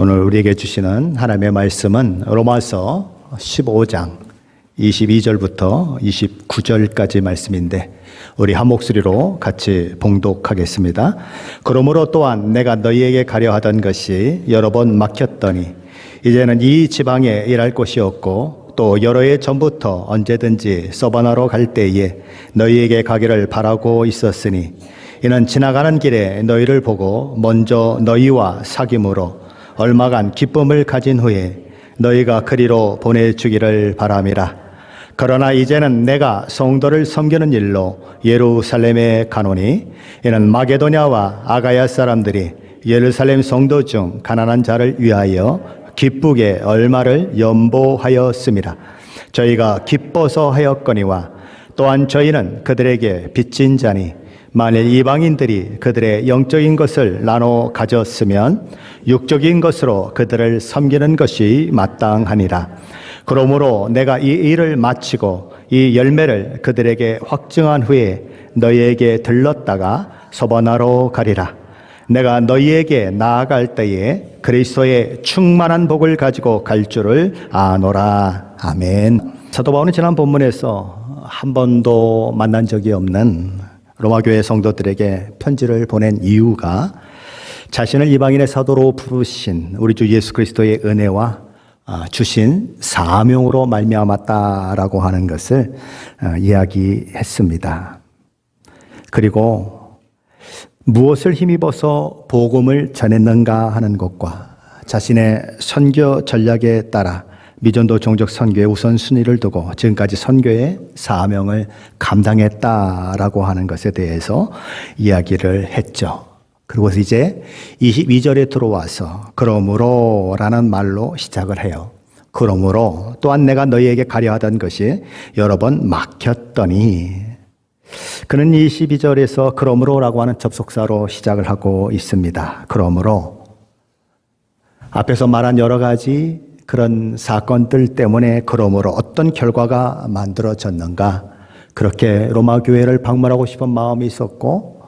오늘 우리에게 주시는 하나님의 말씀은 로마서 15장 22절부터 29절까지 말씀인데 우리 한 목소리로 같이 봉독하겠습니다. 그러므로 또한 내가 너희에게 가려 하던 것이 여러 번 막혔더니 이제는 이 지방에 일할 곳이 없고 또 여러 해 전부터 언제든지 서바나로 갈 때에 너희에게 가기를 바라고 있었으니 이는 지나가는 길에 너희를 보고 먼저 너희와 사귐으로 얼마간 기쁨을 가진 후에 너희가 그리로 보내주기를 바람이라. 그러나 이제는 내가 성도를 섬기는 일로 예루살렘에 가노니 이는 마게도냐와 아가야 사람들이 예루살렘 성도 중 가난한 자를 위하여 기쁘게 얼마를 연보하였습니다. 저희가 기뻐서 하였거니와 또한 저희는 그들에게 빚진 자니 만일 이방인들이 그들의 영적인 것을 나눠 가졌으면 육적인 것으로 그들을 섬기는 것이 마땅하니라. 그러므로 내가 이 일을 마치고 이 열매를 그들에게 확증한 후에 너희에게 들렀다가 서바나로 가리라. 내가 너희에게 나아갈 때에 그리스도의 충만한 복을 가지고 갈 줄을 아노라. 아멘. 사도 바울은 지난 본문에서 한 번도 만난 적이 없는 로마교회 성도들에게 편지를 보낸 이유가 자신을 이방인의 사도로 부르신 우리 주 예수 그리스도의 은혜와 주신 사명으로 말미암았다라고 하는 것을 이야기했습니다. 그리고 무엇을 힘입어서 복음을 전했는가 하는 것과 자신의 선교 전략에 따라 미전도 종족 선교의 우선순위를 두고 지금까지 선교의 사명을 감당했다라고 하는 것에 대해서 이야기를 했죠. 그리고 이제 22절에 들어와서 그러므로 라는 말로 시작을 해요. 그러므로 또한 내가 너희에게 가려 하던 것이 여러 번 막혔더니, 그는 22절에서 그러므로라고 하는 접속사로 시작을 하고 있습니다. 그러므로 앞에서 말한 여러 가지 그런 사건들 때문에 그러므로 어떤 결과가 만들어졌는가, 그렇게 로마 교회를 방문하고 싶은 마음이 있었고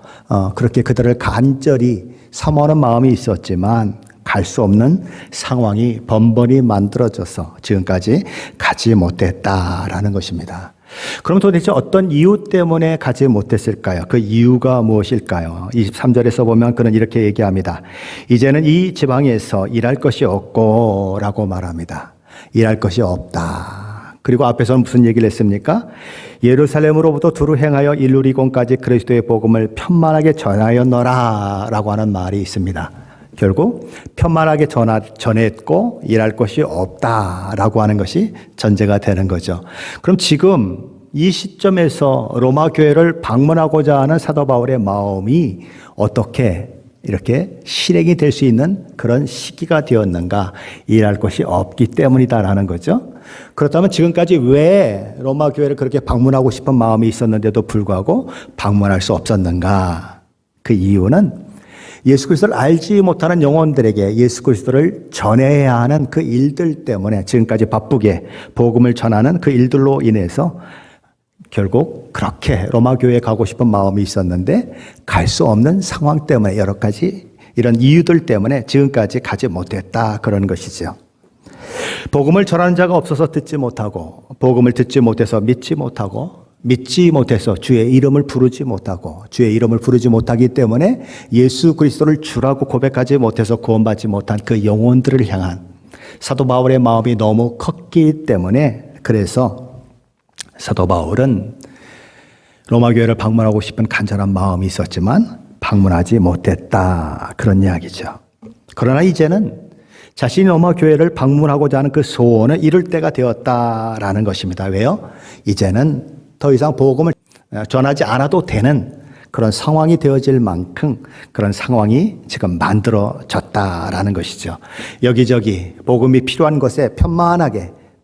그렇게 그들을 간절히 사모하는 마음이 있었지만 갈 수 없는 상황이 번번이 만들어져서 지금까지 가지 못했다라는 것입니다. 그럼 도대체 어떤 이유 때문에 가지 못했을까요? 그 이유가 무엇일까요? 23절에서 보면 그는 이렇게 얘기합니다. 이제는 이 지방에서 일할 것이 없고 라고 말합니다. 일할 것이 없다. 그리고 앞에서는 무슨 얘기를 했습니까? 예루살렘으로부터 두루 행하여 일루리곤까지 그리스도의 복음을 편만하게 전하였노라 라고 하는 말이 있습니다. 결국 편만하게 전했고 일할 것이 없다라고 하는 것이 전제가 되는 거죠. 그럼 지금 이 시점에서 로마 교회를 방문하고자 하는 사도 바울의 마음이 어떻게 이렇게 실행이 될 수 있는 그런 시기가 되었는가? 일할 것이 없기 때문이다라는 거죠. 그렇다면 지금까지 왜 로마 교회를 그렇게 방문하고 싶은 마음이 있었는데도 불구하고 방문할 수 없었는가? 그 이유는 예수 그리스도를 알지 못하는 영혼들에게 예수 그리스도를 전해야 하는 그 일들 때문에, 지금까지 바쁘게 복음을 전하는 그 일들로 인해서 결국 그렇게 로마 교회에 가고 싶은 마음이 있었는데 갈 수 없는 상황 때문에, 여러 가지 이런 이유들 때문에 지금까지 가지 못했다, 그런 것이죠. 복음을 전하는 자가 없어서 듣지 못하고, 복음을 듣지 못해서 믿지 못하고, 믿지 못해서 주의 이름을 부르지 못하고, 주의 이름을 부르지 못하기 때문에 예수 그리스도를 주라고 고백하지 못해서 구원받지 못한 그 영혼들을 향한 사도 바울의 마음이 너무 컸기 때문에, 그래서 사도 바울은 로마 교회를 방문하고 싶은 간절한 마음이 있었지만 방문하지 못했다, 그런 이야기죠. 그러나 이제는 자신이 로마 교회를 방문하고자 하는 그 소원을 이룰 때가 되었다라는 것입니다. 왜요? 이제는 더 이상 복음을 전하지 않아도 되는 그런 상황이 되어질 만큼 그런 상황이 지금 만들어졌다라는 것이죠. 여기저기 복음이 필요한 곳에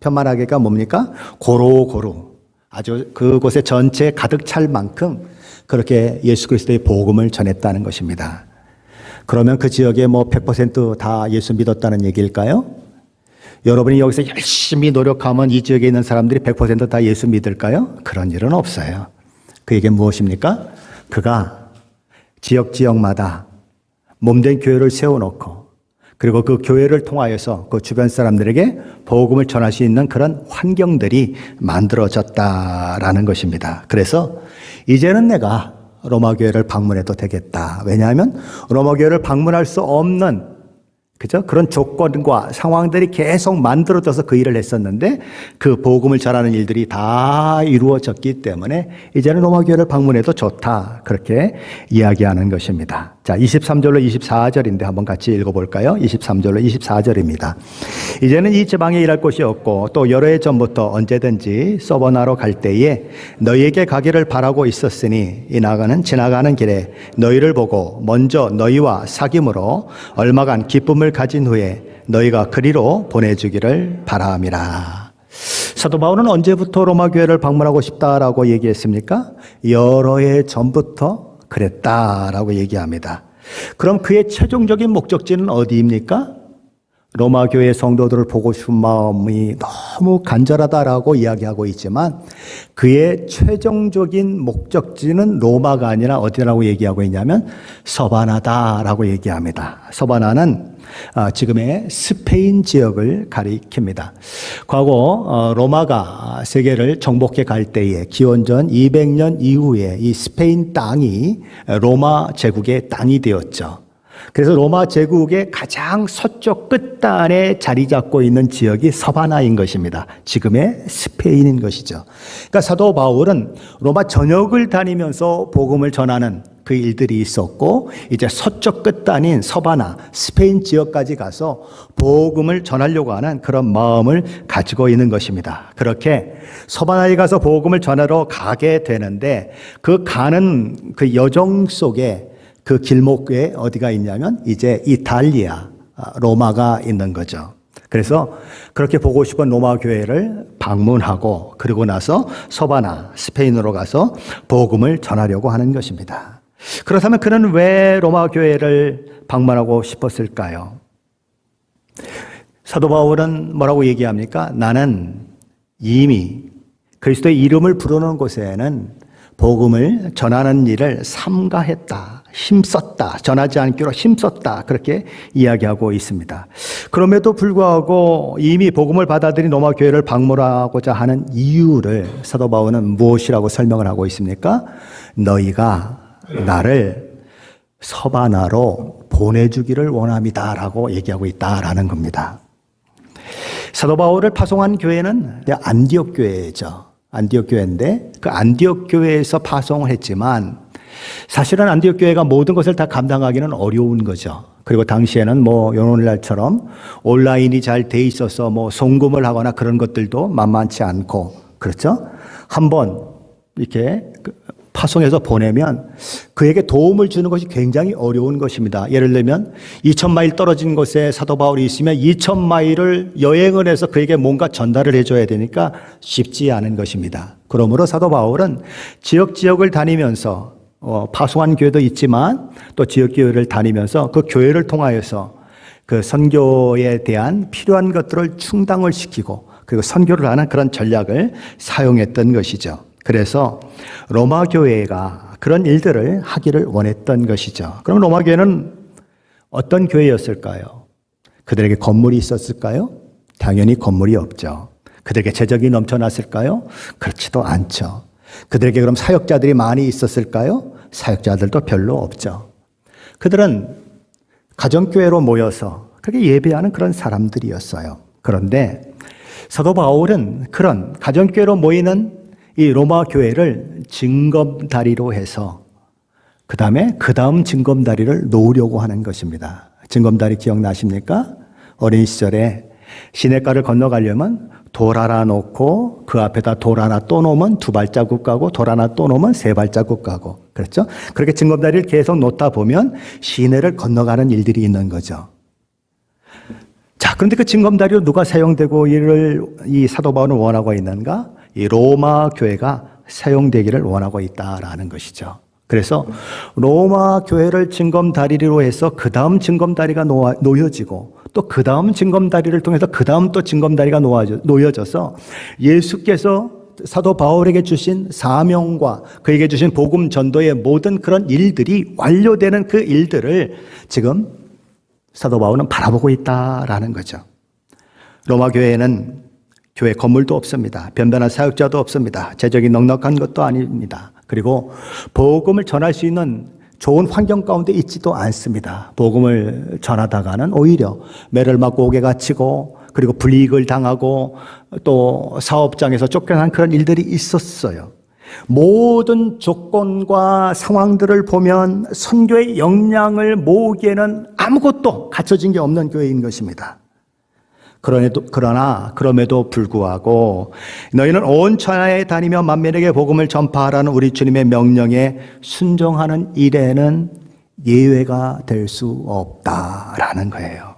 편만하게가 뭡니까? 고루고루 아주 그곳에 전체에 가득 찰 만큼 그렇게 예수 그리스도의 복음을 전했다는 것입니다. 그러면 그 지역에 100% 예수 믿었다는 얘기일까요? 여러분이 여기서 열심히 노력하면 이 지역에 있는 사람들이 100% 예수 믿을까요? 그런 일은 없어요. 그게 무엇입니까? 그가 지역마다 몸된 교회를 세워놓고 그리고 그 교회를 통하여서 그 주변 사람들에게 복음을 전할 수 있는 그런 환경들이 만들어졌다라는 것입니다. 그래서 이제는 내가 로마 교회를 방문해도 되겠다. 왜냐하면 로마 교회를 방문할 수 없는 그런 조건과 상황들이 계속 만들어져서 그 일을 했었는데 그 복음을 전하는 일들이 다 이루어졌기 때문에 이제는 로마 교회를 방문해도 좋다. 그렇게 이야기하는 것입니다. 자, 23절로 24절인데 한번 같이 읽어볼까요? 23절로 24절입니다. 이제는 이 지방에 일할 곳이 없고 또 여러 해 전부터 언제든지 서버나로 갈 때에 너희에게 가기를 바라고 있었으니 이 나가는 지나가는 길에 너희를 보고 먼저 너희와 사귐으로 얼마간 기쁨을 가진 후에 너희가 그리로 보내주기를 바람이라. 사도 바울은 언제부터 로마 교회를 방문하고 싶다라고 얘기했습니까? 여러 해 전부터 그랬다라고 얘기합니다. 그럼 그의 최종적인 목적지는 어디입니까? 로마 교회 성도들을 보고 싶은 마음이 너무 간절하다라고 이야기하고 있지만 그의 최종적인 목적지는 로마가 아니라 어디라고 얘기하고 있냐면 서바나다라고 얘기합니다. 서바나는 지금의 스페인 지역을 가리킵니다. 과거 로마가 세계를 정복해 갈 때에 기원전 200년 이후에 이 스페인 땅이 로마 제국의 땅이 되었죠. 그래서 로마 제국의 가장 서쪽 끝단에 자리 잡고 있는 지역이 서바나인 것입니다. 지금의 스페인인 것이죠. 그러니까 사도 바울은 로마 전역을 다니면서 복음을 전하는 그 일들이 있었고 이제 서쪽 끝단인 서바나 스페인 지역까지 가서 복음을 전하려고 하는 그런 마음을 가지고 있는 것입니다. 그렇게 서바나에 가서 복음을 전하러 가게 되는데 그 가는 그 여정 속에 그 길목에 어디가 있냐면 이제 이탈리아, 로마가 있는 거죠. 그래서 그렇게 보고 싶은 로마 교회를 방문하고 그리고 나서 서바나, 스페인으로 가서 복음을 전하려고 하는 것입니다. 그렇다면 그는 왜 로마 교회를 방문하고 싶었을까요? 사도 바울은 뭐라고 얘기합니까? 나는 이미 그리스도의 이름을 부르는 곳에는 복음을 전하는 일을 삼가했다. 힘썼다. 전하지 않기로 힘썼다. 그렇게 이야기하고 있습니다. 그럼에도 불구하고 이미 복음을 받아들인 로마 교회를 방문하고자 하는 이유를 사도 바울은 무엇이라고 설명을 하고 있습니까? 너희가 나를 서바나로 보내주기를 원합니다라고 얘기하고 있다라는 겁니다. 사도 바울을 파송한 교회는 안디옥 교회죠. 안디옥 교회인데 그 안디옥 교회에서 파송을 했지만 사실은 안디옥 교회가 모든 것을 다 감당하기는 어려운 거죠. 그리고 당시에는 오늘날처럼 온라인이 잘 돼 있어서 송금을 하거나 그런 것들도 만만치 않고 그렇죠. 한번 이렇게 파송해서 보내면 그에게 도움을 주는 것이 굉장히 어려운 것입니다. 예를 들면 2000마일 떨어진 곳에 사도 바울이 있으면 2000마일을 여행을 해서 그에게 뭔가 전달을 해줘야 되니까 쉽지 않은 것입니다. 그러므로 사도 바울은 지역을 다니면서 파송한 교회도 있지만 또 지역교회를 다니면서 그 교회를 통하여서 그 선교에 대한 필요한 것들을 충당을 시키고 그리고 선교를 하는 그런 전략을 사용했던 것이죠. 그래서 로마 교회가 그런 일들을 하기를 원했던 것이죠. 그럼 로마 교회는 어떤 교회였을까요? 그들에게 건물이 있었을까요? 당연히 건물이 없죠. 그들에게 재정이 넘쳐났을까요? 그렇지도 않죠. 그들에게 그럼 사역자들이 많이 있었을까요? 사역자들도 별로 없죠. 그들은 가정교회로 모여서 그렇게 예배하는 그런 사람들이었어요. 그런데 사도 바울은 그런 가정교회로 모이는 이 로마 교회를 징검다리로 해서 그 다음 징검다리를 놓으려고 하는 것입니다. 징검다리 기억나십니까? 어린 시절에 시냇가를 건너가려면 돌 하나 놓고 그 앞에다 돌 하나 또 놓으면 2발자국 가고 돌 하나 또 놓으면 3발자국 가고 그렇죠? 그렇게 징검다리를 계속 놓다 보면 시내를 건너가는 일들이 있는 거죠. 자, 그런데 그 징검다리로 누가 사용되고 이 사도 바울은 원하고 있는가? 이 로마 교회가 사용되기를 원하고 있다라는 것이죠. 그래서 로마 교회를 징검다리로 해서 그 다음 징검다리가 놓여지고 또 그 다음 징검다리를 통해서 그 다음 또 징검다리가 놓여져서 예수께서 사도 바울에게 주신 사명과 그에게 주신 복음 전도의 모든 그런 일들이 완료되는 그 일들을 지금 사도 바울은 바라보고 있다라는 거죠. 로마 교회에는 교회 건물도 없습니다. 변변한 사역자도 없습니다. 재정이 넉넉한 것도 아닙니다. 그리고 복음을 전할 수 있는 좋은 환경 가운데 있지도 않습니다. 복음을 전하다가는 오히려 매를 맞고 옥에 갇히고 그리고 불이익을 당하고 또 사업장에서 쫓겨난 그런 일들이 있었어요. 모든 조건과 상황들을 보면 선교의 역량을 모으기에는 아무것도 갖춰진 게 없는 교회인 것입니다. 그럼에도 불구하고 너희는 온 천하에 다니며 만민에게 복음을 전파하라는 우리 주님의 명령에 순종하는 일에는 예외가 될 수 없다라는 거예요.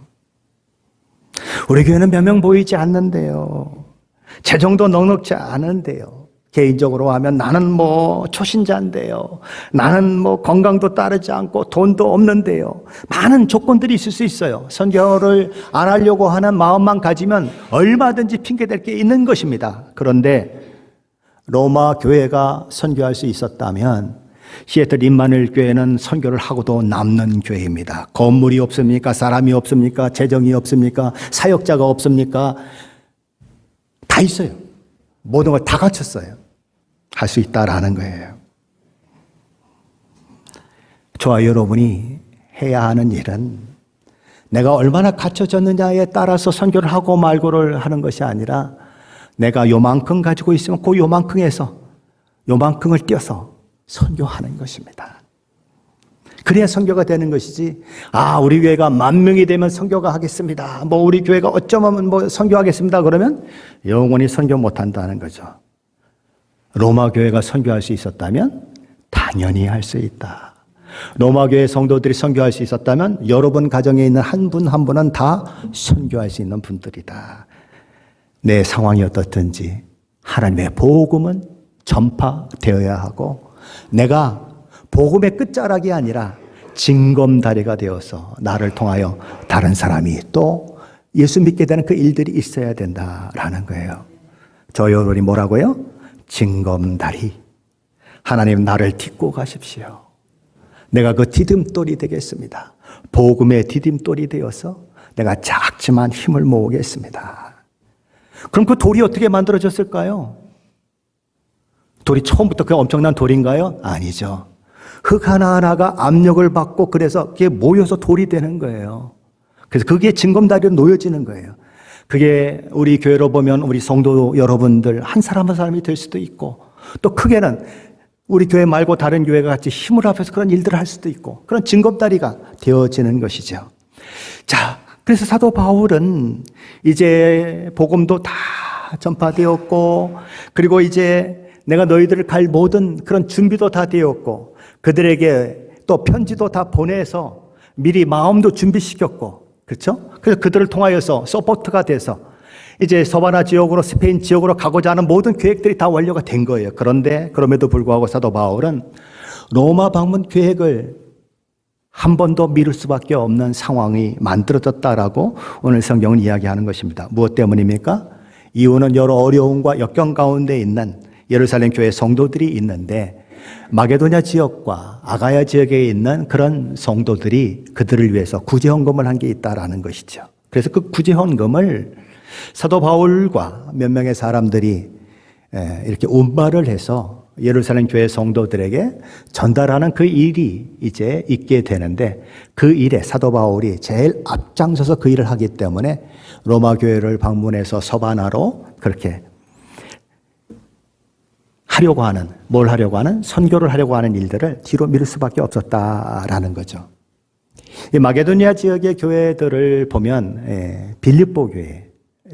우리 교회는 몇 명 보이지 않는데요. 재정도 넉넉지 않은데요. 개인적으로 하면 나는 초신자인데요. 나는 건강도 따르지 않고 돈도 없는데요. 많은 조건들이 있을 수 있어요. 선교를 안 하려고 하는 마음만 가지면 얼마든지 핑계댈 게 있는 것입니다. 그런데 로마 교회가 선교할 수 있었다면 시애틀 임마누엘 교회는 선교를 하고도 남는 교회입니다. 건물이 없습니까? 사람이 없습니까? 재정이 없습니까? 사역자가 없습니까? 다 있어요. 모든 걸 다 갖췄어요. 할 수 있다라는 거예요. 저와 여러분이 해야 하는 일은 내가 얼마나 갖춰졌느냐에 따라서 선교를 하고 말고를 하는 것이 아니라 내가 요만큼 가지고 있으면 그 요만큼에서 요만큼을 띄어서 선교하는 것입니다. 그래야 선교가 되는 것이지, 우리 교회가 10,000명이 되면 선교가 하겠습니다. 우리 교회가 어쩌면 선교하겠습니다. 그러면 영원히 선교 못한다는 거죠. 로마 교회가 선교할 수 있었다면 당연히 할 수 있다. 로마 교회 성도들이 선교할 수 있었다면 여러분 가정에 있는 한 분 한 분은 다 선교할 수 있는 분들이다. 내 상황이 어떻든지 하나님의 복음은 전파되어야 하고 내가 복음의 끝자락이 아니라 징검다리가 되어서 나를 통하여 다른 사람이 또 예수 믿게 되는 그 일들이 있어야 된다라는 거예요. 저 여러분이 뭐라고요? 징검다리. 하나님 나를 딛고 가십시오. 내가 그 디딤돌이 되겠습니다. 복음의 디딤돌이 되어서 내가 작지만 힘을 모으겠습니다. 그럼 그 돌이 어떻게 만들어졌을까요? 돌이 처음부터 그 엄청난 돌인가요? 아니죠. 흙 하나하나가 압력을 받고 그래서 그게 모여서 돌이 되는 거예요. 그래서 그게 징검다리로 놓여지는 거예요. 그게 우리 교회로 보면 우리 성도 여러분들 한 사람 한 사람이 될 수도 있고 또 크게는 우리 교회 말고 다른 교회가 같이 힘을 합해서 그런 일들을 할 수도 있고 그런 징검다리가 되어지는 것이죠. 자, 그래서 사도 바울은 이제 복음도 다 전파되었고 그리고 이제 내가 너희들을 갈 모든 그런 준비도 다 되었고 그들에게 또 편지도 다 보내서 미리 마음도 준비시켰고 그렇죠? 그래서 그들을 통하여서 서포트가 돼서 이제 서바나 지역으로 스페인 지역으로 가고자 하는 모든 계획들이 다 완료가 된 거예요. 그런데 그럼에도 불구하고 사도 바울은 로마 방문 계획을 한 번 더 미룰 수밖에 없는 상황이 만들어졌다라고 오늘 성경은 이야기하는 것입니다. 무엇 때문입니까? 이유는 여러 어려움과 역경 가운데 있는 예루살렘 교회 성도들이 있는데 마게도냐 지역과 아가야 지역에 있는 그런 성도들이 그들을 위해서 구제헌금을 한 게 있다라는 것이죠. 그래서 그 구제헌금을 사도 바울과 몇 명의 사람들이 이렇게 운반을 해서 예루살렘 교회 성도들에게 전달하는 그 일이 이제 있게 되는데 그 일에 사도 바울이 제일 앞장서서 그 일을 하기 때문에 로마 교회를 방문해서 서바나로 그렇게 하려고 하는, 뭘 하려고 하는? 선교를 하려고 하는 일들을 뒤로 미룰 수밖에 없었다라는 거죠. 이 마게도니아 지역의 교회들을 보면 빌립보 교회,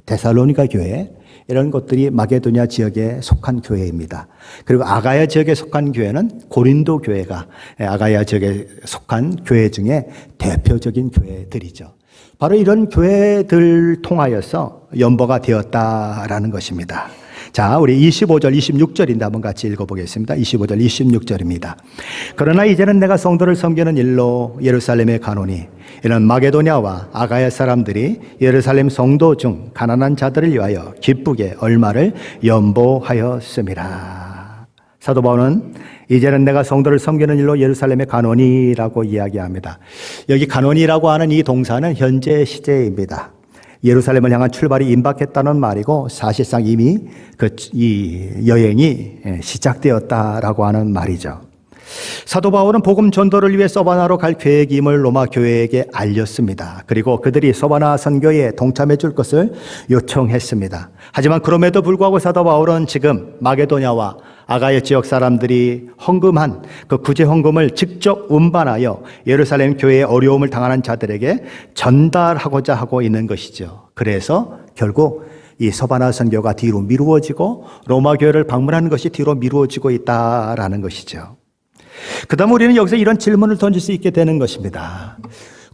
데살로니가 교회 이런 것들이 마게도니아 지역에 속한 교회입니다. 그리고 아가야 지역에 속한 교회는 고린도 교회가 아가야 지역에 속한 교회 중에 대표적인 교회들이죠. 바로 이런 교회들 통하여서 연보가 되었다라는 것입니다. 자, 우리 25절, 26절인데 한번 같이 읽어보겠습니다. 25절, 26절입니다. 그러나 이제는 내가 성도를 섬기는 일로 예루살렘에 가노니 이는 마게도냐와 아가야 사람들이 예루살렘 성도 중 가난한 자들을 위하여 기쁘게 얼마를 연보하였음이라. 사도 바울은 이제는 내가 성도를 섬기는 일로 예루살렘에 가노니라고 이야기합니다. 여기 가노니라고 하는 이 동사는 현재 시제입니다. 예루살렘을 향한 출발이 임박했다는 말이고 사실상 이미 이 여행이 시작되었다라고 하는 말이죠. 사도 바울은 복음 전도를 위해 서바나로 갈 계획임을 로마 교회에게 알렸습니다. 그리고 그들이 서바나 선교에 동참해 줄 것을 요청했습니다. 하지만 그럼에도 불구하고 사도 바울은 지금 마게도냐와 아가야 지역 사람들이 헌금한 그 구제 헌금을 직접 운반하여 예루살렘 교회에 어려움을 당하는 자들에게 전달하고자 하고 있는 것이죠. 그래서 결국 이 서바나 선교가 뒤로 미루어지고 로마 교회를 방문하는 것이 뒤로 미루어지고 있다라는 것이죠. 그 다음 우리는 여기서 이런 질문을 던질 수 있게 되는 것입니다.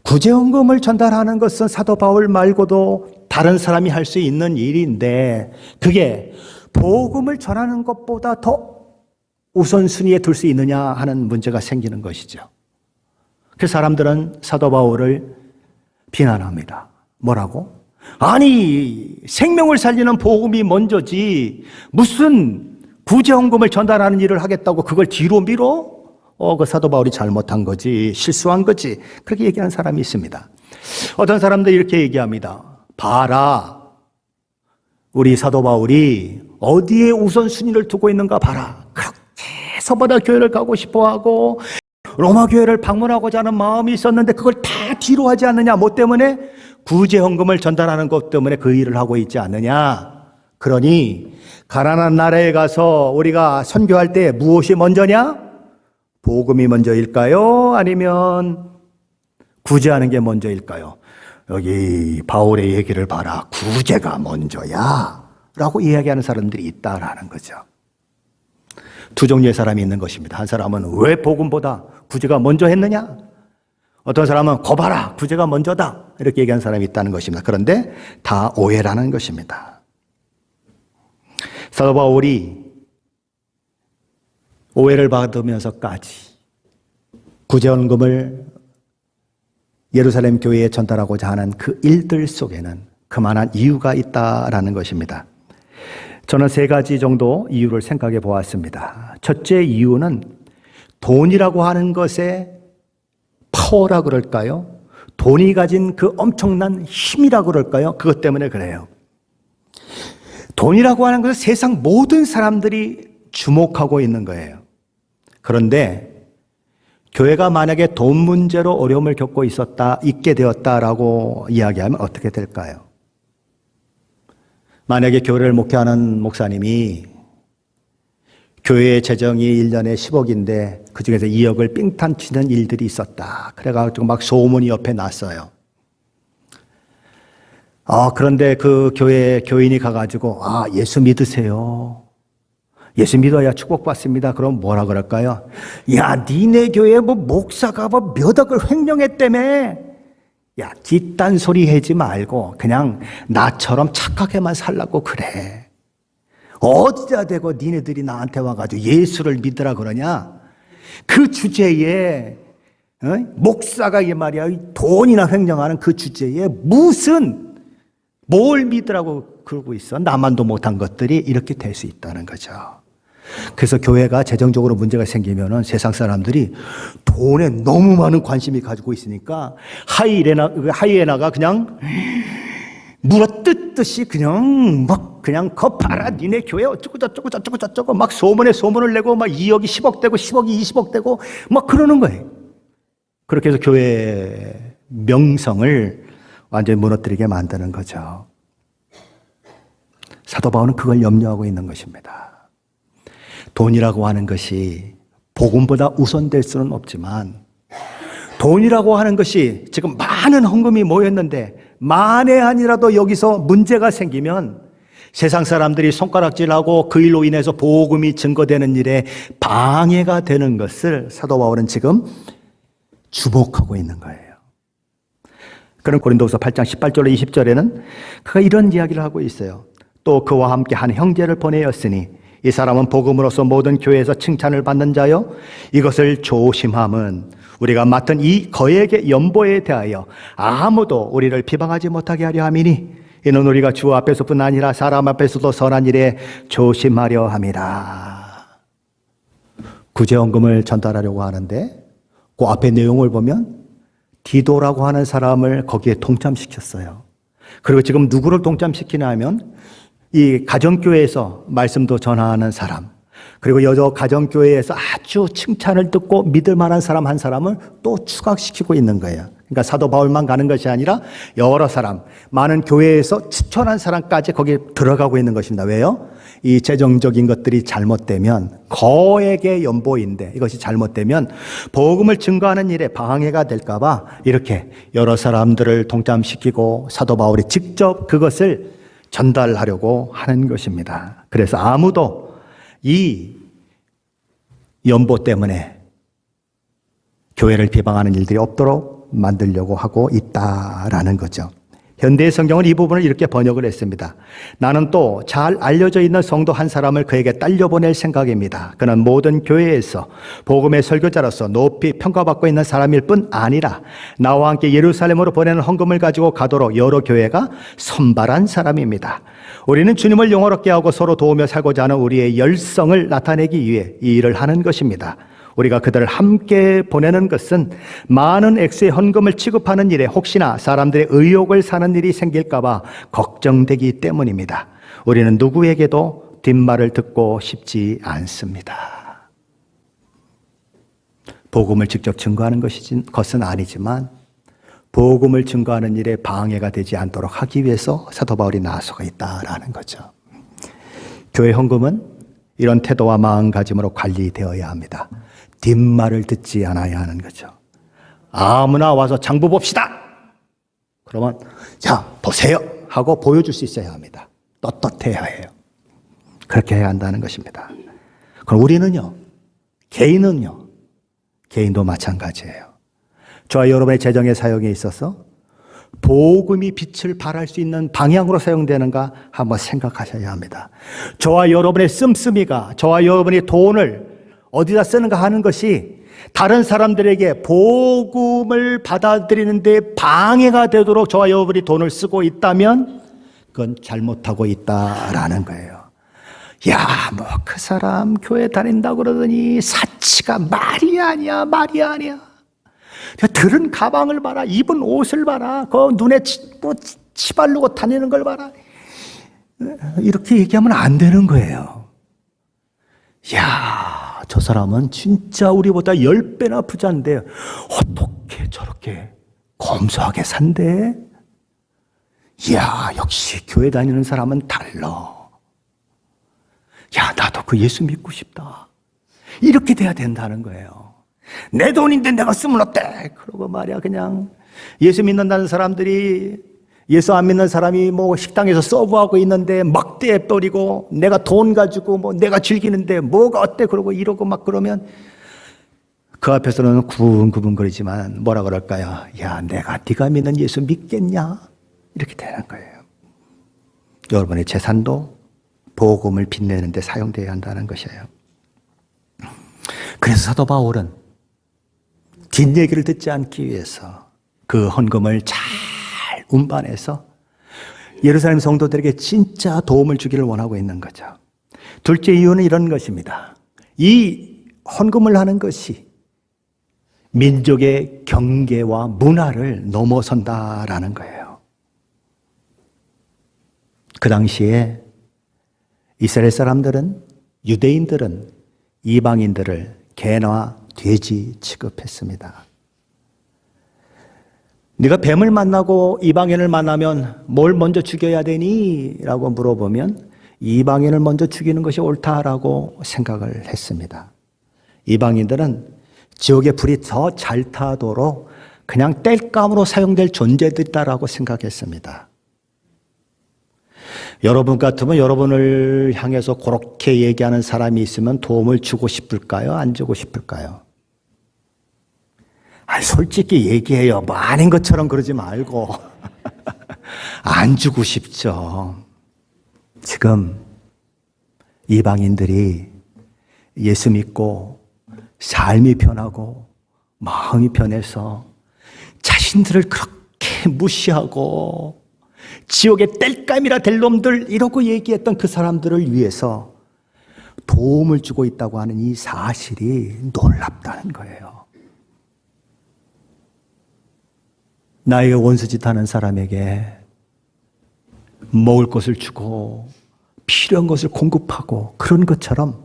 구제헌금을 전달하는 것은 사도 바울 말고도 다른 사람이 할 수 있는 일인데 그게 복음을 전하는 것보다 더 우선순위에 둘 수 있느냐 하는 문제가 생기는 것이죠. 그 사람들은 사도 바울을 비난합니다. 뭐라고? 아니, 생명을 살리는 복음이 먼저지 무슨 구제헌금을 전달하는 일을 하겠다고 그걸 뒤로 미뤄? 그 사도 바울이 잘못한 거지, 실수한 거지. 그렇게 얘기하는 사람이 있습니다. 어떤 사람들이 이렇게 얘기합니다. 봐라. 우리 사도 바울이 어디에 우선순위를 두고 있는가 봐라. 그렇게 서바나 교회를 가고 싶어 하고 로마 교회를 방문하고자 하는 마음이 있었는데 그걸 다 뒤로 하지 않느냐. 뭐 때문에? 구제헌금을 전달하는 것 때문에 그 일을 하고 있지 않느냐. 그러니 가난한 나라에 가서 우리가 선교할 때 무엇이 먼저냐? 복음이 먼저일까요? 아니면 구제하는 게 먼저일까요? 여기 바울의 얘기를 봐라. 구제가 먼저야 라고 이야기하는 사람들이 있다라는 거죠. 두 종류의 사람이 있는 것입니다. 한 사람은 왜 복음보다 구제가 먼저 했느냐? 어떤 사람은 거봐라. 구제가 먼저다. 이렇게 얘기하는 사람이 있다는 것입니다. 그런데 다 오해라는 것입니다. 사도 바울이 오해를 받으면서까지 구제헌금을 예루살렘 교회에 전달하고자 하는 그 일들 속에는 그만한 이유가 있다라는 것입니다. 저는 세 가지 정도 이유를 생각해 보았습니다. 첫째 이유는 돈이라고 하는 것의 파워라 그럴까요? 돈이 가진 그 엄청난 힘이라 그럴까요? 그것 때문에 그래요. 돈이라고 하는 것은 세상 모든 사람들이 주목하고 있는 거예요. 그런데 교회가 만약에 돈 문제로 어려움을 겪고 있게 되었다라고 이야기하면 어떻게 될까요? 만약에 교회를 목회하는 목사님이 교회의 재정이 1년에 10억인데 그중에서 2억을 삥탄 치는 일들이 있었다. 그래가지고 막 소문이 옆에 났어요. 그런데 그 교회 교인이 가가지고 예수 믿으세요. 예수 믿어야 축복받습니다. 그럼 뭐라 그럴까요? 야, 니네 교회 목사가 몇 억을 횡령했다며. 야, 뒷단 소리 하지 말고 그냥 나처럼 착하게만 살라고 그래. 어디다 대고 니네들이 나한테 와가지고 예수를 믿으라 그러냐? 그 주제에 목사가 이 말이야 돈이나 횡령하는 그 주제에 뭘 믿으라고 그러고 있어? 나만도 못한 것들이 이렇게 될 수 있다는 거죠. 그래서 교회가 재정적으로 문제가 생기면은 세상 사람들이 돈에 너무 많은 관심이 가지고 있으니까 하이에나가 그냥 물어뜯듯이 그냥 거 봐라 니네 교회 어쩌고 저쩌고 막 소문을 내고 막 2억이 10억 되고 10억이 20억 되고 막 그러는 거예요. 그렇게 해서 교회 명성을 완전히 무너뜨리게 만드는 거죠. 사도 바울은 그걸 염려하고 있는 것입니다. 돈이라고 하는 것이 복음보다 우선될 수는 없지만 돈이라고 하는 것이 지금 많은 헌금이 모였는데 만에 아니라도 여기서 문제가 생기면 세상 사람들이 손가락질하고 그 일로 인해서 복음이 증거되는 일에 방해가 되는 것을 사도 바울은 지금 주목하고 있는 거예요. 그런 고린도후서 8장 18절로 20절에는 그가 이런 이야기를 하고 있어요. 또 그와 함께 한 형제를 보내었으니 이 사람은 복음으로서 모든 교회에서 칭찬을 받는 자요 이것을 조심함은 우리가 맡은 이 거액의 연보에 대하여 아무도 우리를 비방하지 못하게 하려 함이니 이는 우리가 주 앞에서뿐 아니라 사람 앞에서도 선한 일에 조심하려 함이라. 구제헌금을 전달하려고 하는데 그 앞에 내용을 보면 디도라고 하는 사람을 거기에 동참시켰어요. 그리고 지금 누구를 동참시키냐 하면 이 가정교회에서 말씀도 전하는 사람, 그리고 여러 가정교회에서 아주 칭찬을 듣고 믿을 만한 사람 한 사람을 또 추가시키고 있는 거예요. 그러니까 사도 바울만 가는 것이 아니라 여러 사람, 많은 교회에서 추천한 사람까지 거기에 들어가고 있는 것입니다. 왜요? 이 재정적인 것들이 잘못되면 거액의 연보인데 이것이 잘못되면 복음을 증거하는 일에 방해가 될까 봐 이렇게 여러 사람들을 동참시키고 사도 바울이 직접 그것을 전달하려고 하는 것입니다. 그래서 아무도 이 연보 때문에 교회를 비방하는 일들이 없도록 만들려고 하고 있다라는 거죠. 현대의 성경은 이 부분을 이렇게 번역을 했습니다. 나는 또 잘 알려져 있는 성도 한 사람을 그에게 딸려보낼 생각입니다. 그는 모든 교회에서 복음의 설교자로서 높이 평가받고 있는 사람일 뿐 아니라 나와 함께 예루살렘으로 보내는 헌금을 가지고 가도록 여러 교회가 선발한 사람입니다. 우리는 주님을 영화롭게 하고 서로 도우며 살고자 하는 우리의 열성을 나타내기 위해 이 일을 하는 것입니다. 우리가 그들을 함께 보내는 것은 많은 액수의 헌금을 취급하는 일에 혹시나 사람들의 의욕을 사는 일이 생길까 봐 걱정되기 때문입니다. 우리는 누구에게도 뒷말을 듣고 싶지 않습니다. 복음을 직접 증거하는 것은 아니지만 복음을 증거하는 일에 방해가 되지 않도록 하기 위해서 사도 바울이 나서고 있다라는 거죠. 교회 헌금은 이런 태도와 마음가짐으로 관리되어야 합니다. 뒷말을 듣지 않아야 하는 거죠. 아무나 와서 장부 봅시다. 그러면 자 보세요 하고 보여줄 수 있어야 합니다. 떳떳해야 해요. 그렇게 해야 한다는 것입니다. 그럼 우리는요, 개인도 마찬가지예요. 저와 여러분의 재정의 사용에 있어서 복음이 빛을 발할 수 있는 방향으로 사용되는가 한번 생각하셔야 합니다. 저와 여러분의 씀씀이가, 저와 여러분이 돈을 어디다 쓰는가 하는 것이 다른 사람들에게 복음을 받아들이는 데 방해가 되도록 저와 여러분이 돈을 쓰고 있다면 그건 잘못하고 있다라는 거예요. 야, 뭐 그 사람 교회 다닌다고 그러더니 사치가 말이 아니야. 들은 가방을 봐라, 입은 옷을 봐라, 그 눈에 치바르고 다니는 걸 봐라. 이렇게 얘기하면 안 되는 거예요. 야, 저 사람은 진짜 우리보다 10배나 부자인데 어떻게 저렇게 검소하게 산대? 야, 역시 교회 다니는 사람은 달라. 야, 나도 그 예수 믿고 싶다. 이렇게 돼야 된다는 거예요. 내 돈인데 내가 쓰면 어때? 그러고 말이야, 그냥 예수 믿는다는 사람들이 예수 안 믿는 사람이 뭐 식당에서 서브하고 있는데 막대에 버리고 내가 돈 가지고 뭐 내가 즐기는데 뭐가 어때? 그러고 이러고 막 그러면 그 앞에서는 구분구분거리지만 뭐라 그럴까요? 야, 네가 믿는 예수 믿겠냐? 이렇게 되는 거예요. 여러분의 재산도 복음을 빛내는 데 사용되어야 한다는 것이에요. 그래서 사도 바울은 뒷얘기를 듣지 않기 위해서 그 헌금을 잘 운반해서 예루살렘 성도들에게 진짜 도움을 주기를 원하고 있는 거죠. 둘째 이유는 이런 것입니다. 이 헌금을 하는 것이 민족의 경계와 문화를 넘어선다라는 거예요. 그 당시에 이스라엘 사람들은, 유대인들은 이방인들을 개나 돼지 취급했습니다. 네가 뱀을 만나고 이방인을 만나면 뭘 먼저 죽여야 되니? 라고 물어보면 이방인을 먼저 죽이는 것이 옳다라고 생각을 했습니다. 이방인들은 지옥의 불이 더 잘 타도록 그냥 땔감으로 사용될 존재들이다라고 생각했습니다. 여러분 같으면 여러분을 향해서 그렇게 얘기하는 사람이 있으면 도움을 주고 싶을까요? 안 주고 싶을까요? 솔직히 얘기해요. 뭐 아닌 것처럼 그러지 말고. 안 주고 싶죠. 지금 이방인들이 예수 믿고 삶이 편하고 마음이 편해서 자신들을 그렇게 무시하고 지옥의 땔감이라 될 놈들 이러고 얘기했던 그 사람들을 위해서 도움을 주고 있다고 하는 이 사실이 놀랍다는 거예요. 나에게 원수짓하는 사람에게 먹을 것을 주고 필요한 것을 공급하고 그런 것처럼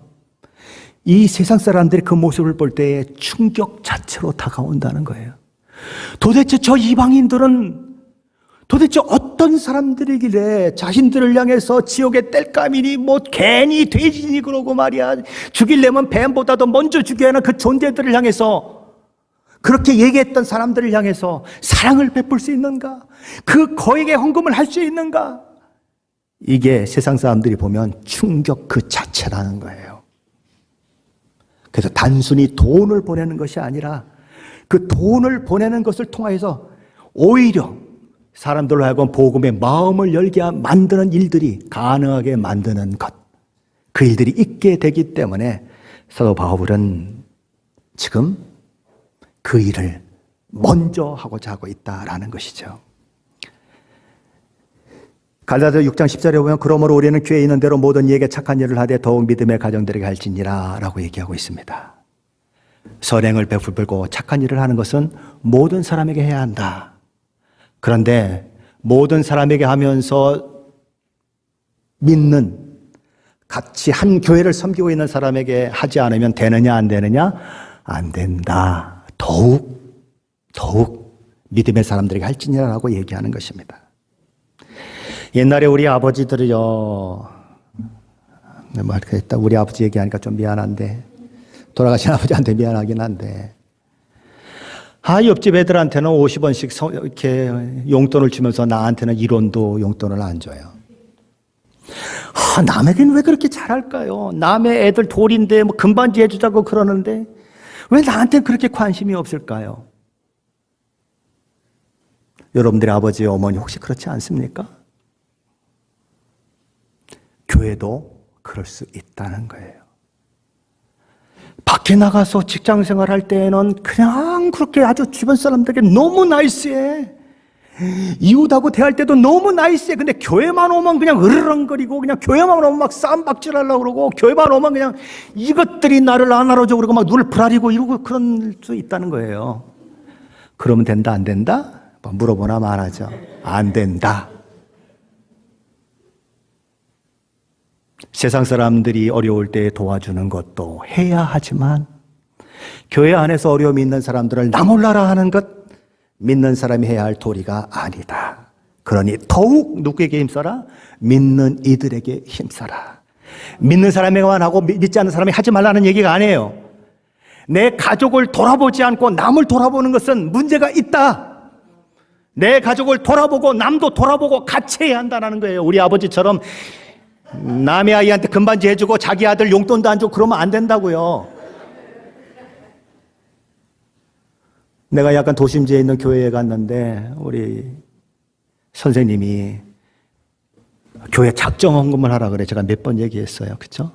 이 세상 사람들이 그 모습을 볼 때에 충격 자체로 다가온다는 거예요. 도대체 저 이방인들은 도대체 어떤 사람들이길래 자신들을 향해서 지옥의 땔감이니 뭐 괜히 돼지니 그러고 말이야, 죽이려면 뱀보다도 먼저 죽여야 하는 그 존재들을 향해서, 그렇게 얘기했던 사람들을 향해서 사랑을 베풀 수 있는가? 그 거액의 헌금을 할 수 있는가? 이게 세상 사람들이 보면 충격 그 자체라는 거예요. 그래서 단순히 돈을 보내는 것이 아니라 그 돈을 보내는 것을 통해서 오히려 사람들로 하여금 복음의 마음을 열게 만드는 일들이 가능하게 만드는 것, 그 일들이 있게 되기 때문에 사도 바울은 지금 그 일을 먼저 하고자 하고 있다라는 것이죠. 갈라디아 6장 10절에 보면 그러므로 우리는 교회에 있는 대로 모든 이에게 착한 일을 하되 더욱 믿음의 가정들에게 할지니라 라고 얘기하고 있습니다. 선행을 베풀고 착한 일을 하는 것은 모든 사람에게 해야 한다. 그런데 모든 사람에게 하면서 믿는, 같이 한 교회를 섬기고 있는 사람에게 하지 않으면 되느냐 안 되느냐? 안 된다. 더욱 믿음의 사람들에게 할지니라라고 얘기하는 것입니다. 옛날에 우리 아버지들이요, 우리 아버지 얘기하니까 좀 미안한데, 돌아가신 아버지한테 미안하긴 한데, 옆집 애들한테는 50원씩 이렇게 용돈을 주면서 나한테는 1원도 용돈을 안 줘요. 남에게는 왜 그렇게 잘할까요? 남의 애들 돌인데 뭐 금반지 해주자고 그러는데 왜 나한테는 그렇게 관심이 없을까요? 여러분들의 아버지, 어머니 혹시 그렇지 않습니까? 교회도 그럴 수 있다는 거예요. 밖에 나가서 직장 생활할 때는 그냥 그렇게 아주 주변 사람들에게 너무 나이스해. 이웃하고 대할 때도 너무 나이스해. 근데 교회만 오면 그냥 으르렁거리고, 그냥 교회만 오면 막 쌈박질 하려고 그러고, 교회만 오면 그냥 이것들이 나를 안 알아줘 그러고 막 눈을 부라리고 이러고 그런 수 있다는 거예요. 그러면 된다 안 된다? 물어보나 말하죠. 안 된다. 세상 사람들이 어려울 때 도와주는 것도 해야 하지만 교회 안에서 어려움이 있는 사람들을 나 몰라라 하는 것, 믿는 사람이 해야 할 도리가 아니다. 그러니 더욱 누구에게 힘써라? 믿는 이들에게 힘써라. 믿는 사람에게만 하고 믿지 않는 사람이 하지 말라는 얘기가 아니에요. 내 가족을 돌아보지 않고 남을 돌아보는 것은 문제가 있다. 내 가족을 돌아보고 남도 돌아보고 같이 해야 한다는 거예요. 우리 아버지처럼 남의 아이한테 금반지 해주고 자기 아들 용돈도 안 주고 그러면 안 된다고요. 내가 약간 도심지에 있는 교회에 갔는데 우리 선생님이 교회 작정 헌금을 하라 그래. 제가 몇 번 얘기했어요. 그렇죠?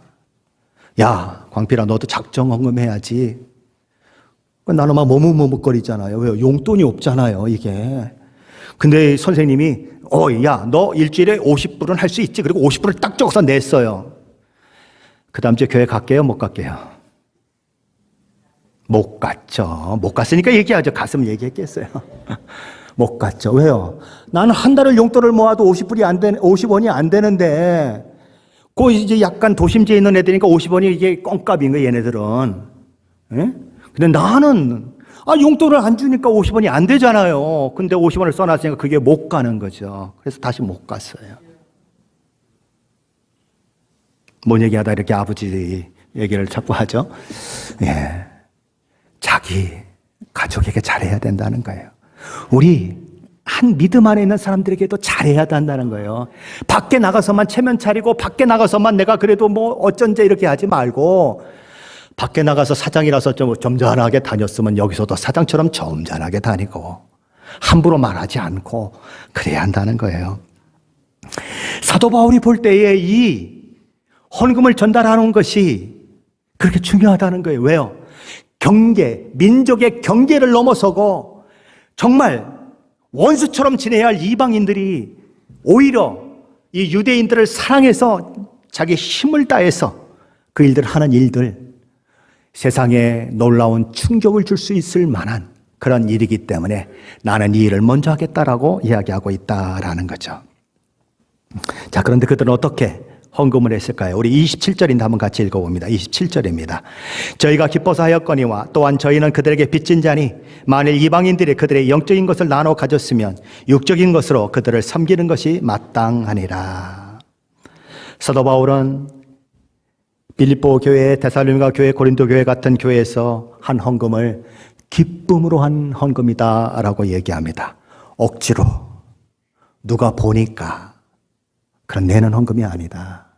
야, 광필아, 너도 작정 헌금해야지. 나는 막 머뭇머뭇거리잖아요. 왜요? 용돈이 없잖아요, 이게. 근데 선생님이 야, 너 일주일에 50불은 할 수 있지. 그리고 50불을 딱 적어서 냈어요. 그 다음 주에 교회 갈게요, 못 갈게요? 못 갔죠. 못 갔으니까 얘기하죠. 갔으면 얘기했겠어요. 못 갔죠. 왜요? 나는 한 달을 용돈을 모아도 50원이 안 되는데, 그 이제 약간 도심지에 있는 애들이니까 50원이 이게 껌값인 거예요, 얘네들은. 예? 근데 나는 용돈을 안 주니까 50원이 안 되잖아요. 근데 50원을 써놨으니까 그게 못 가는 거죠. 그래서 다시 못 갔어요. 뭔 얘기하다 이렇게 아버지 얘기를 자꾸 하죠. 예. 자기 가족에게 잘해야 된다는 거예요. 우리 한 믿음 안에 있는 사람들에게도 잘해야 된다는 거예요. 밖에 나가서만 체면 차리고 밖에 나가서만 내가 그래도 뭐 어쩐지 이렇게 하지 말고, 밖에 나가서 사장이라서 좀 점잖하게 다녔으면 여기서도 사장처럼 점잖하게 다니고 함부로 말하지 않고 그래야 한다는 거예요. 사도 바울이 볼 때에 이 헌금을 전달하는 것이 그렇게 중요하다는 거예요. 왜요? 경계, 민족의 경계를 넘어서고 정말 원수처럼 지내야 할 이방인들이 오히려 이 유대인들을 사랑해서 자기 힘을 다해서 그 일들 하는 일들, 세상에 놀라운 충격을 줄 수 있을 만한 그런 일이기 때문에 나는 이 일을 먼저 하겠다라고 이야기하고 있다라는 거죠. 자, 그런데 그들은 어떻게 헌금을 했을까요? 우리 27절인데 한번 같이 읽어봅니다. 27절입니다. 저희가 기뻐서 하였거니와 또한 저희는 그들에게 빚진 자니 만일 이방인들이 그들의 영적인 것을 나눠 가졌으면 육적인 것으로 그들을 섬기는 것이 마땅하니라. 사도 바울은 빌립보 교회, 데살로니가 교회, 고린도 교회 같은 교회에서 한 헌금을 기쁨으로 한 헌금이다라고 얘기합니다. 억지로 누가 보니까 그런 내는 헌금이 아니다.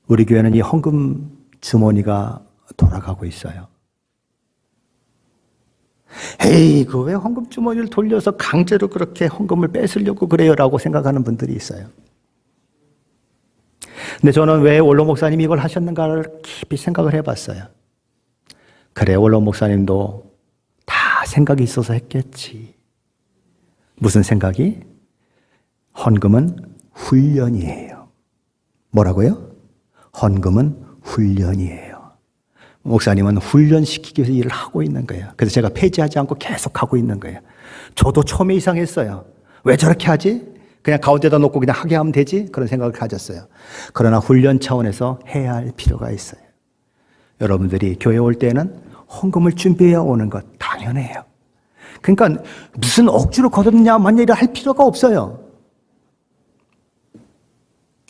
우리 교회는 이 헌금 주머니가 돌아가고 있어요. 에이, 그 왜 헌금 주머니를 돌려서 강제로 그렇게 헌금을 뺏으려고 그래요? 라고 생각하는 분들이 있어요. 근데 저는 왜 원로 목사님이 이걸 하셨는가를 깊이 생각을 해봤어요. 그래, 원로 목사님도 다 생각이 있어서 했겠지. 무슨 생각이? 헌금은 훈련이에요. 뭐라고요? 헌금은 훈련이에요. 목사님은 훈련시키기 위해서 일을 하고 있는 거예요. 그래서 제가 폐지하지 않고 계속 하고 있는 거예요. 저도 처음에 이상했어요. 왜 저렇게 하지? 그냥 가운데다 놓고 그냥 하게 하면 되지? 그런 생각을 가졌어요. 그러나 훈련 차원에서 해야 할 필요가 있어요. 여러분들이 교회 올 때는 헌금을 준비해야 오는 것 당연해요. 그러니까 무슨 억지로 거뒀냐 마냐 이럴 할 필요가 없어요.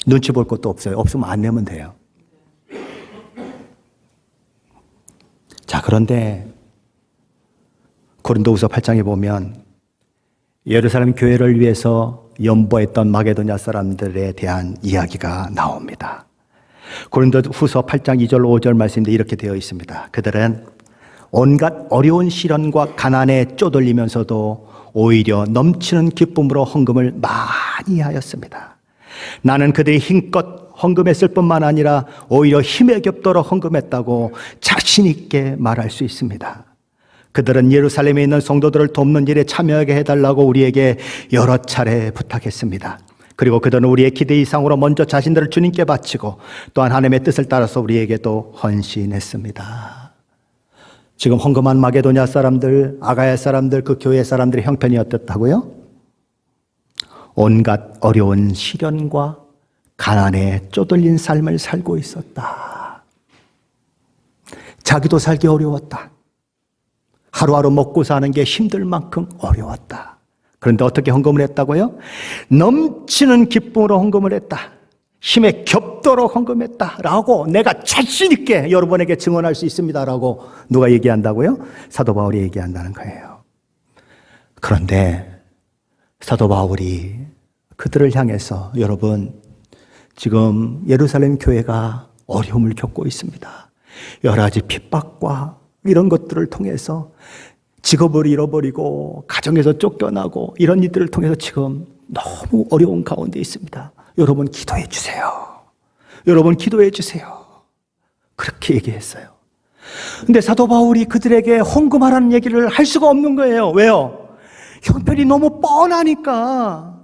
눈치 볼 것도 없어요. 없으면 안 내면 돼요. 자, 그런데 고린도후서 8장에 보면 예루살렘 교회를 위해서 연보했던 마게도냐 사람들에 대한 이야기가 나옵니다. 고린도후서 8장 2절 5절 말씀인데 이렇게 되어 있습니다. 그들은 온갖 어려운 시련과 가난에 쪼들리면서도 오히려 넘치는 기쁨으로 헌금을 많이 하였습니다. 나는 그들이 힘껏 헌금했을 뿐만 아니라 오히려 힘에 겹도록 헌금했다고 자신 있게 말할 수 있습니다. 그들은 예루살렘에 있는 성도들을 돕는 일에 참여하게 해달라고 우리에게 여러 차례 부탁했습니다. 그리고 그들은 우리의 기대 이상으로 먼저 자신들을 주님께 바치고 또한 하나님의 뜻을 따라서 우리에게도 헌신했습니다. 지금 헌금한 마게도냐 사람들, 아가야 사람들, 그 교회 사람들의 형편이 어떻다고요? 온갖 어려운 시련과 가난에 쪼들린 삶을 살고 있었다. 자기도 살기 어려웠다. 하루하루 먹고 사는 게 힘들 만큼 어려웠다. 그런데 어떻게 헌금을 했다고요? 넘치는 기쁨으로 헌금을 했다. 힘에 겹도록 헌금했다라고 내가 자신 있게 여러분에게 증언할 수 있습니다라고 누가 얘기한다고요? 사도 바울이 얘기한다는 거예요. 그런데 사도 바울이 그들을 향해서 여러분 지금 예루살렘 교회가 어려움을 겪고 있습니다. 여러 가지 핍박과 이런 것들을 통해서 직업을 잃어버리고 가정에서 쫓겨나고 이런 일들을 통해서 지금 너무 어려운 가운데 있습니다. 여러분 기도해 주세요. 여러분 기도해 주세요. 그렇게 얘기했어요. 근데 사도 바울이 그들에게 헌금하라는 얘기를 할 수가 없는 거예요. 왜요? 형편이 너무 뻔하니까.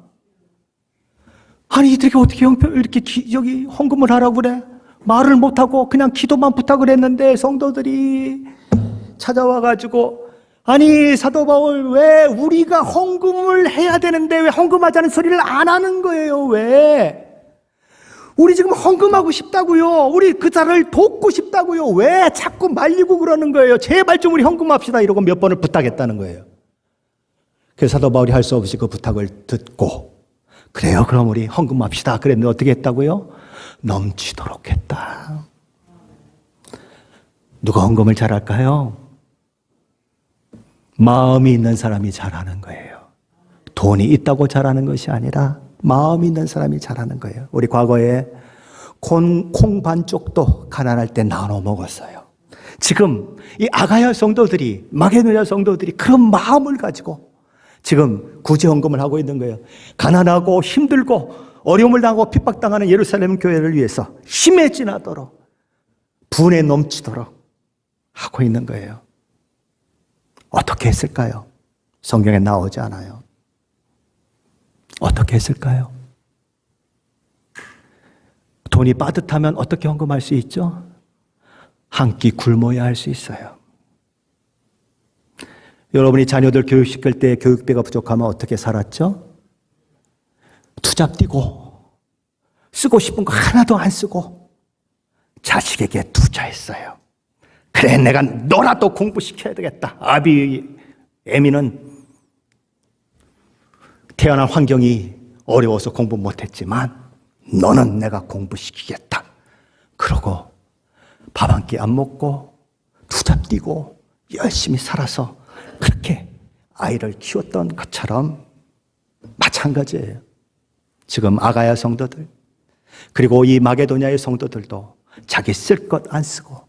아니 이들에게 어떻게 이렇게 여기 헌금을 하라고 그래? 말을 못하고 그냥 기도만 부탁을 했는데 성도들이 찾아와가지고 아니 사도 바울 왜 우리가 헌금을 해야 되는데 왜 헌금하자는 소리를 안 하는 거예요? 왜? 우리 지금 헌금하고 싶다고요. 우리 그 자를 돕고 싶다고요. 왜 자꾸 말리고 그러는 거예요? 제발 좀 우리 헌금합시다 이러고 몇 번을 부탁했다는 거예요. 그래서 사도 바울이 할 수 없이 그 부탁을 듣고 그래요 그럼 우리 헌금합시다 그랬는데 어떻게 했다고요? 넘치도록 했다. 누가 헌금을 잘할까요? 마음이 있는 사람이 잘하는 거예요. 돈이 있다고 잘하는 것이 아니라 마음이 있는 사람이 잘하는 거예요. 우리 과거에 콩 반쪽도 가난할 때 나눠 먹었어요. 지금 이 아가야 성도들이 마게도냐 성도들이 그런 마음을 가지고 지금 구제헌금을 하고 있는 거예요. 가난하고 힘들고 어려움을 당하고 핍박당하는 예루살렘 교회를 위해서 힘에 지나도록 분에 넘치도록 하고 있는 거예요. 어떻게 했을까요? 성경에 나오지 않아요. 어떻게 했을까요? 돈이 빠듯하면 어떻게 헌금할 수 있죠? 한 끼 굶어야 할 수 있어요. 여러분이 자녀들 교육시킬 때 교육비가 부족하면 어떻게 살았죠? 투잡 뛰고 쓰고 싶은 거 하나도 안 쓰고 자식에게 투자했어요. 그래, 내가 너라도 공부시켜야 되겠다. 에미는 태어난 환경이 어려워서 공부 못했지만 너는 내가 공부시키겠다. 그러고 밥 한 끼 안 먹고 투잡 뛰고 열심히 살아서 그렇게 아이를 키웠던 것처럼 마찬가지예요. 지금 아가야 성도들, 그리고 이 마게도냐의 성도들도 자기 쓸 것 안 쓰고,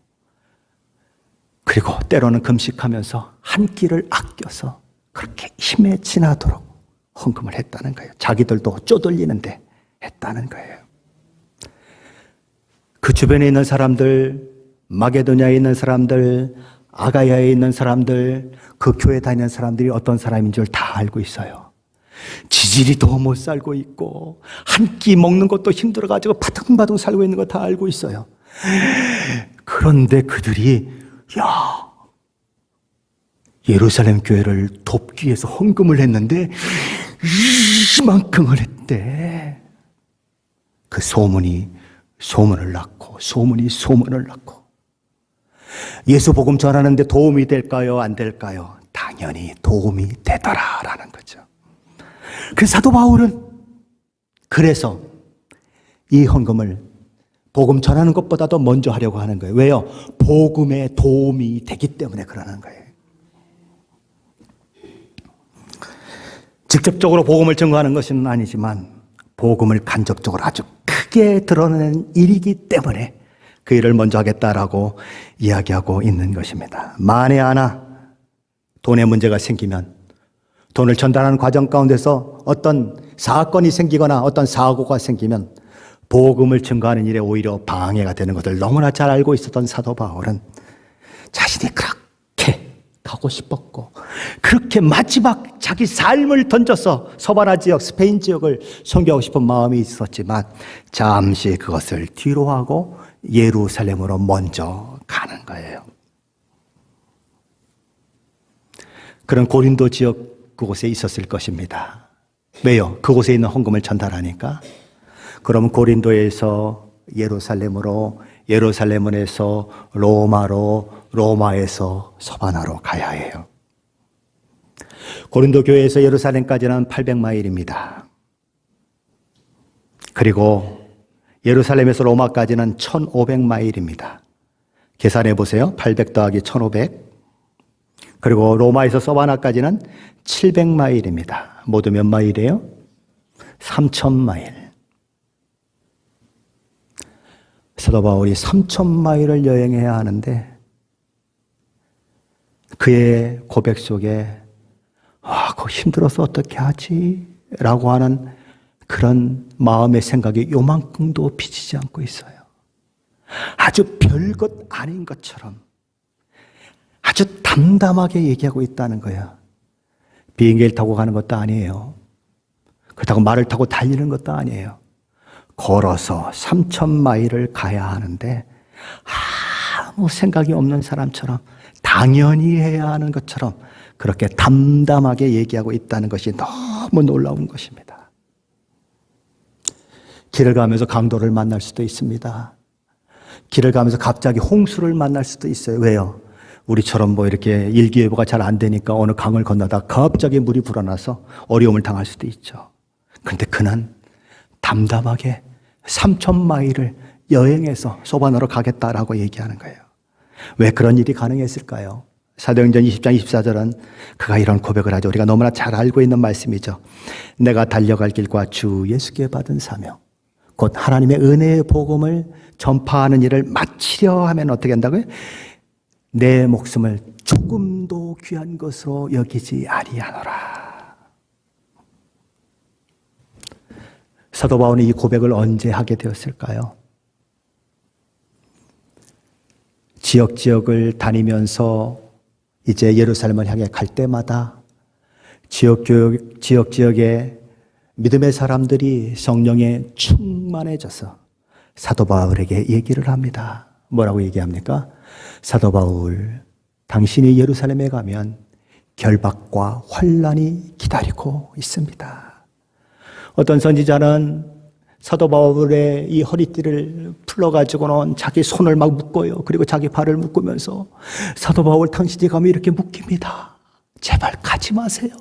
그리고 때로는 금식하면서 한 끼를 아껴서 그렇게 힘에 지나도록 헌금을 했다는 거예요. 자기들도 쪼들리는데 했다는 거예요. 그 주변에 있는 사람들, 마게도냐에 있는 사람들, 아가야에 있는 사람들, 그 교회 다니는 사람들이 어떤 사람인 줄 다 알고 있어요. 지질이 더 못 살고 있고 한 끼 먹는 것도 힘들어가지고 바둥바둥 살고 있는 거 다 알고 있어요. 그런데 그들이 예루살렘 교회를 돕기 위해서 헌금을 했는데 이만큼을 했대. 그 소문이 소문을 낳고 소문이 소문을 낳고, 예수 복음 전하는데 도움이 될까요? 안 될까요? 당연히 도움이 되더라라는 거죠. 그래서 사도 바울은 그래서 이 헌금을 복음 전하는 것보다도 먼저 하려고 하는 거예요. 왜요? 복음에 도움이 되기 때문에 그러는 거예요. 직접적으로 복음을 증거하는 것은 아니지만 복음을 간접적으로 아주 크게 드러내는 일이기 때문에 그 일을 먼저 하겠다라고 이야기하고 있는 것입니다. 만에 하나 돈에 문제가 생기면, 돈을 전달하는 과정 가운데서 어떤 사건이 생기거나 어떤 사고가 생기면 복음을 증거하는 일에 오히려 방해가 되는 것을 너무나 잘 알고 있었던 사도 바울은 자신이 그렇게 가고 싶었고, 그렇게 마지막 자기 삶을 던져서 서바나 지역, 스페인 지역을 선교하고 싶은 마음이 있었지만 잠시 그것을 뒤로 하고 예루살렘으로 먼저 가는 거예요. 그런 고린도 지역 그곳에 있었을 것입니다. 왜요? 그곳에 있는 헌금을 전달하니까. 그럼 고린도에서 예루살렘으로, 예루살렘에서 로마로, 로마에서 서바나로 가야 해요. 고린도 교회에서 예루살렘까지는 800마일입니다. 그리고 예루살렘에서 로마까지는 1500마일입니다. 계산해 보세요. 800 더하기 1500. 그리고 로마에서 서바나까지는 700마일입니다. 모두 몇 마일이에요? 3000마일. 사도 바울이 3000마일을 여행해야 하는데 그의 고백 속에 그거 힘들어서 어떻게 하지? 라고 하는 그런 마음의 생각이 요만큼도 비치지 않고 있어요. 아주 별것 아닌 것처럼 아주 담담하게 얘기하고 있다는 거예요. 비행기를 타고 가는 것도 아니에요. 그렇다고 말을 타고 달리는 것도 아니에요. 걸어서 3000마일을 가야 하는데 아무 생각이 없는 사람처럼 당연히 해야 하는 것처럼 그렇게 담담하게 얘기하고 있다는 것이 너무 놀라운 것입니다. 길을 가면서 강도를 만날 수도 있습니다. 길을 가면서 갑자기 홍수를 만날 수도 있어요. 왜요? 우리처럼 이렇게 일기예보가 잘 안 되니까 어느 강을 건너다 갑자기 물이 불어나서 어려움을 당할 수도 있죠. 그런데 그는 담담하게 3000마일을 여행해서 소바나로 가겠다라고 얘기하는 거예요. 왜 그런 일이 가능했을까요? 사도행전 20장 24절은 그가 이런 고백을 하죠. 우리가 너무나 잘 알고 있는 말씀이죠. 내가 달려갈 길과 주 예수께 받은 사명, 곧 하나님의 은혜의 복음을 전파하는 일을 마치려 하면 어떻게 한다고요? 내 목숨을 조금도 귀한 것으로 여기지 아니하노라. 사도 바울이 이 고백을 언제 하게 되었을까요? 지역을 다니면서 이제 예루살렘을 향해 갈 때마다 지역의 믿음의 사람들이 성령에 충만해져서 사도 바울에게 얘기를 합니다. 뭐라고 얘기합니까? 사도 바울, 당신이 예루살렘에 가면 결박과 환난이 기다리고 있습니다. 어떤 선지자는 사도 바울의 이 허리띠를 풀러가지고는 자기 손을 막 묶어요. 그리고 자기 발을 묶으면서 사도 바울 당신이 가면 이렇게 묶입니다. 제발 가지 마세요.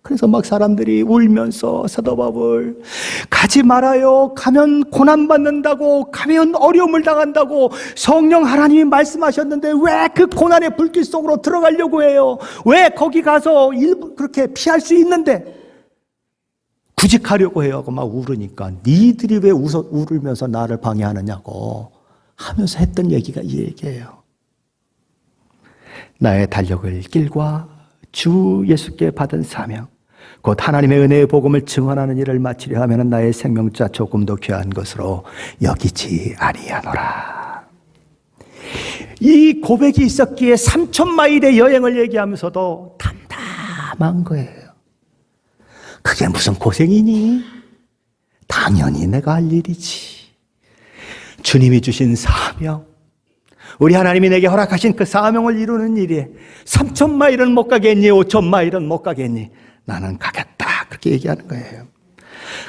그래서 막 사람들이 울면서 사도 바울 가지 말아요. 가면 고난받는다고, 가면 어려움을 당한다고 성령 하나님이 말씀하셨는데 왜 그 고난의 불길 속으로 들어가려고 해요? 왜 거기 가서 그렇게 피할 수 있는데 굳이 가려고 해요 하고 막 울으니까 니들이 왜 울으면서 나를 방해하느냐고 하면서 했던 얘기가 이 얘기예요. 나의 달려갈 길과 주 예수께 받은 사명, 곧 하나님의 은혜의 복음을 증언하는 일을 마치려 하면 나의 생명자 조금도 귀한 것으로 여기지 아니하노라. 이 고백이 있었기에 3,000마일의 여행을 얘기하면서도 담담한 거예요. 그게 무슨 고생이니? 당연히 내가 할 일이지. 주님이 주신 사명, 우리 하나님이 내게 허락하신 그 사명을 이루는 일에 3,000마일은 못 가겠니? 5,000마일은 못 가겠니? 나는 가겠다. 그렇게 얘기하는 거예요.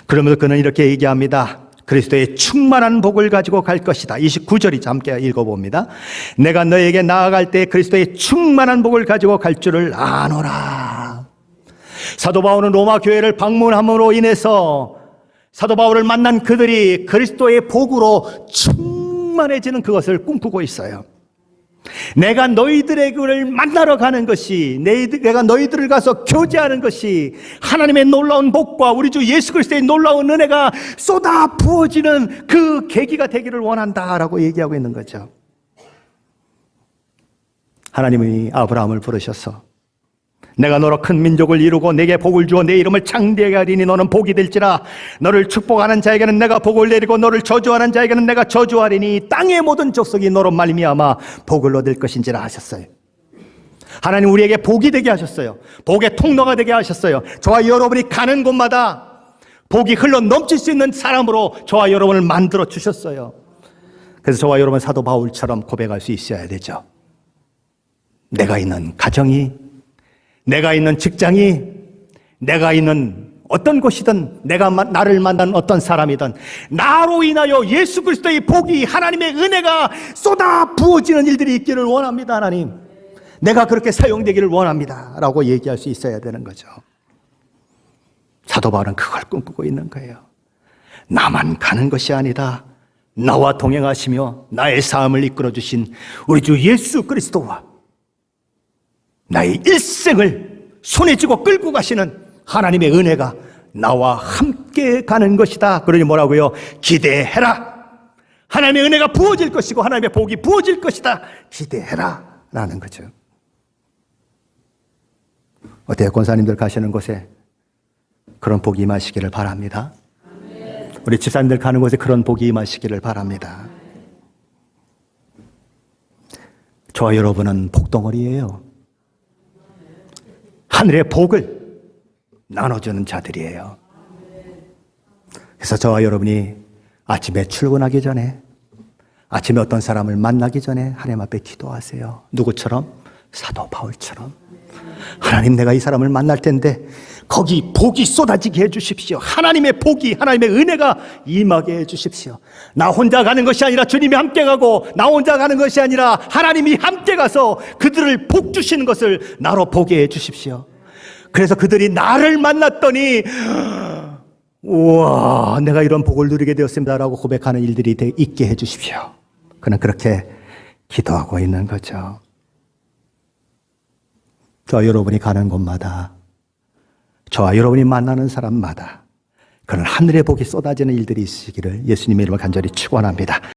그러면서 그는 이렇게 얘기합니다. 그리스도의 충만한 복을 가지고 갈 것이다. 29절이 함께 읽어봅니다. 내가 너에게 나아갈 때 그리스도의 충만한 복을 가지고 갈 줄을 아노라. 사도 바울은 로마 교회를 방문함으로 인해서 사도 바울을 만난 그들이 그리스도의 복으로 충만해지는 그것을 꿈꾸고 있어요. 내가 너희들을 만나러 가는 것이, 내가 너희들을 가서 교제하는 것이 하나님의 놀라운 복과 우리 주 예수 그리스도의 놀라운 은혜가 쏟아 부어지는 그 계기가 되기를 원한다라고 얘기하고 있는 거죠. 하나님이 아브라함을 부르셔서 내가 너로 큰 민족을 이루고 내게 복을 주어 내 이름을 창대하게 하리니 너는 복이 될지라. 너를 축복하는 자에게는 내가 복을 내리고 너를 저주하는 자에게는 내가 저주하리니 땅의 모든 족속이 너로 말미암아 복을 얻을 것인지라 하셨어요. 하나님 우리에게 복이 되게 하셨어요. 복의 통로가 되게 하셨어요. 저와 여러분이 가는 곳마다 복이 흘러 넘칠 수 있는 사람으로 저와 여러분을 만들어 주셨어요. 그래서 저와 여러분 사도 바울처럼 고백할 수 있어야 되죠. 내가 있는 가정이, 내가 있는 직장이, 내가 있는 어떤 곳이든, 내가 나를 만난 어떤 사람이든 나로 인하여 예수 그리스도의 복이, 하나님의 은혜가 쏟아 부어지는 일들이 있기를 원합니다. 하나님, 내가 그렇게 사용되기를 원합니다 라고 얘기할 수 있어야 되는 거죠. 사도 바울은 그걸 꿈꾸고 있는 거예요. 나만 가는 것이 아니다. 나와 동행하시며 나의 삶을 이끌어 주신 우리 주 예수 그리스도와 나의 일생을 손에 쥐고 끌고 가시는 하나님의 은혜가 나와 함께 가는 것이다. 그러니 뭐라고요? 기대해라. 하나님의 은혜가 부어질 것이고 하나님의 복이 부어질 것이다. 기대해라 라는 거죠. 어때요? 권사님들 가시는 곳에 그런 복이 임하시기를 바랍니다. 우리 집사님들 가는 곳에 그런 복이 임하시기를 바랍니다. 저와 여러분은 복덩어리예요. 하늘의 복을 나눠주는 자들이에요. 그래서 저와 여러분이 아침에 출근하기 전에, 아침에 어떤 사람을 만나기 전에 하나님 앞에 기도하세요. 누구처럼? 사도 바울처럼. 하나님, 내가 이 사람을 만날 텐데 거기 복이 쏟아지게 해주십시오. 하나님의 복이, 하나님의 은혜가 임하게 해주십시오. 나 혼자 가는 것이 아니라 주님이 함께 가고, 나 혼자 가는 것이 아니라 하나님이 함께 가서 그들을 복 주시는 것을 나로 보게 해주십시오. 그래서 그들이 나를 만났더니 우와, 내가 이런 복을 누리게 되었습니다라고 고백하는 일들이 있게 해주십시오. 그는 그렇게 기도하고 있는 거죠. 저와 여러분이 가는 곳마다, 저와 여러분이 만나는 사람마다 그런 하늘의 복이 쏟아지는 일들이 있으시기를 예수님의 이름으로 간절히 축원합니다.